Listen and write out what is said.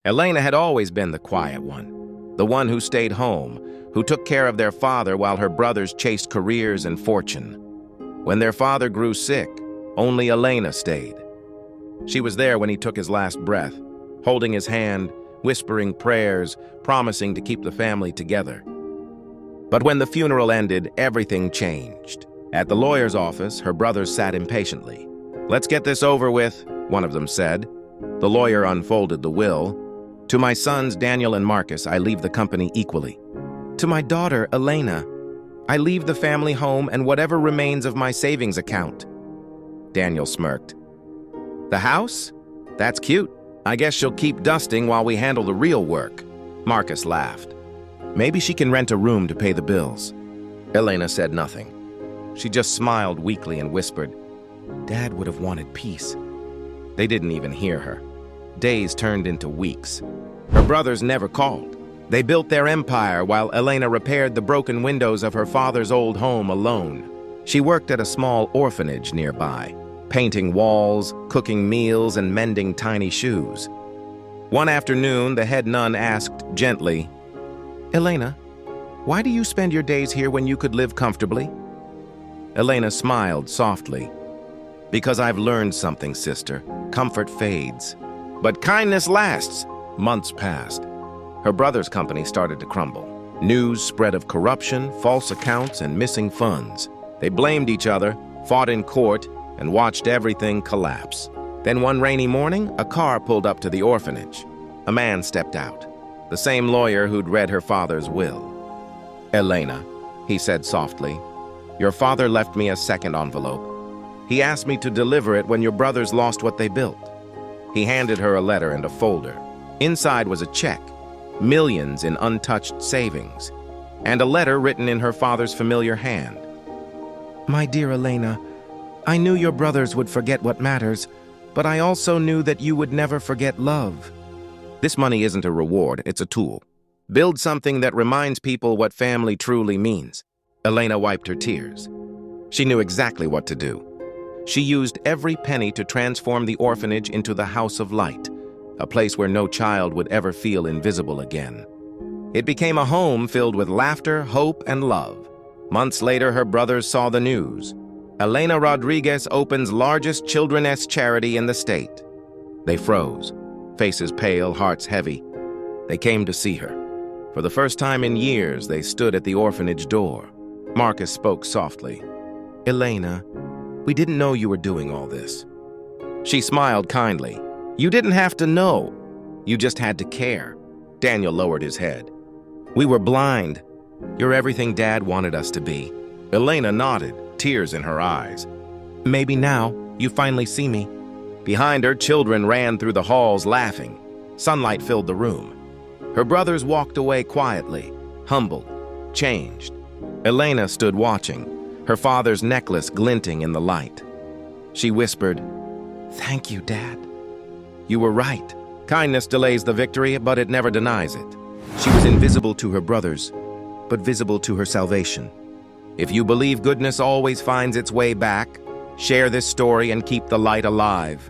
Elena had always been the quiet one, the one who stayed home, who took care of their father while her brothers chased careers and fortune. When their father grew sick, only Elena stayed. She was there when he took his last breath, holding his hand, whispering prayers, promising to keep the family together. But when the funeral ended, everything changed. At the lawyer's office, her brothers sat impatiently. "Let's get this over with," one of them said. The lawyer unfolded the will. "To my sons, Daniel and Marcus, I leave the company equally. To my daughter, Elena, I leave the family home and whatever remains of my savings account." Daniel smirked. "The house? That's cute. I guess she'll keep dusting while we handle the real work." Marcus laughed. "Maybe she can rent a room to pay the bills." Elena said nothing. She just smiled weakly and whispered, "Dad would have wanted peace." They didn't even hear her. Days turned into weeks. Her brothers never called. They built their empire while Elena repaired the broken windows of her father's old home alone. She worked at a small orphanage nearby, painting walls, cooking meals, and mending tiny shoes. One afternoon, the head nun asked gently, "Elena, why do you spend your days here when you could live comfortably?" Elena smiled softly. "Because I've learned something, sister. Comfort fades. But kindness lasts." Months passed. Her brother's company started to crumble. News spread of corruption, false accounts, and missing funds. They blamed each other, fought in court, and watched everything collapse. Then one rainy morning, a car pulled up to the orphanage. A man stepped out, the same lawyer who'd read her father's will. "Elena," he said softly, "your father left me a second envelope. He asked me to deliver it when your brothers lost what they built." He handed her a letter and a folder. Inside was a check, millions in untouched savings, and a letter written in her father's familiar hand. "My dear Elena, I knew your brothers would forget what matters, but I also knew that you would never forget love. This money isn't a reward, it's a tool. Build something that reminds people what family truly means." Elena wiped her tears. She knew exactly what to do. She used every penny to transform the orphanage into the House of Light, a place where no child would ever feel invisible again. It became a home filled with laughter, hope, and love. Months later, her brothers saw the news. Elena Rodriguez opens largest children's charity in the state. They froze, faces pale, hearts heavy. They came to see her. For the first time in years, they stood at the orphanage door. Marcus spoke softly. "Elena, we didn't know you were doing all this." She smiled kindly. "You didn't have to know. You just had to care." Daniel lowered his head. "We were blind. You're everything Dad wanted us to be." Elena nodded, tears in her eyes. "Maybe now you finally see me." Behind her, children ran through the halls laughing. Sunlight filled the room. Her brothers walked away quietly, humbled, changed. Elena stood watching, her father's necklace glinting in the light. She whispered, "Thank you, Dad. You were right. Kindness delays the victory, but it never denies it." She was invisible to her brothers, but visible to her salvation. If you believe goodness always finds its way back, share this story and keep the light alive.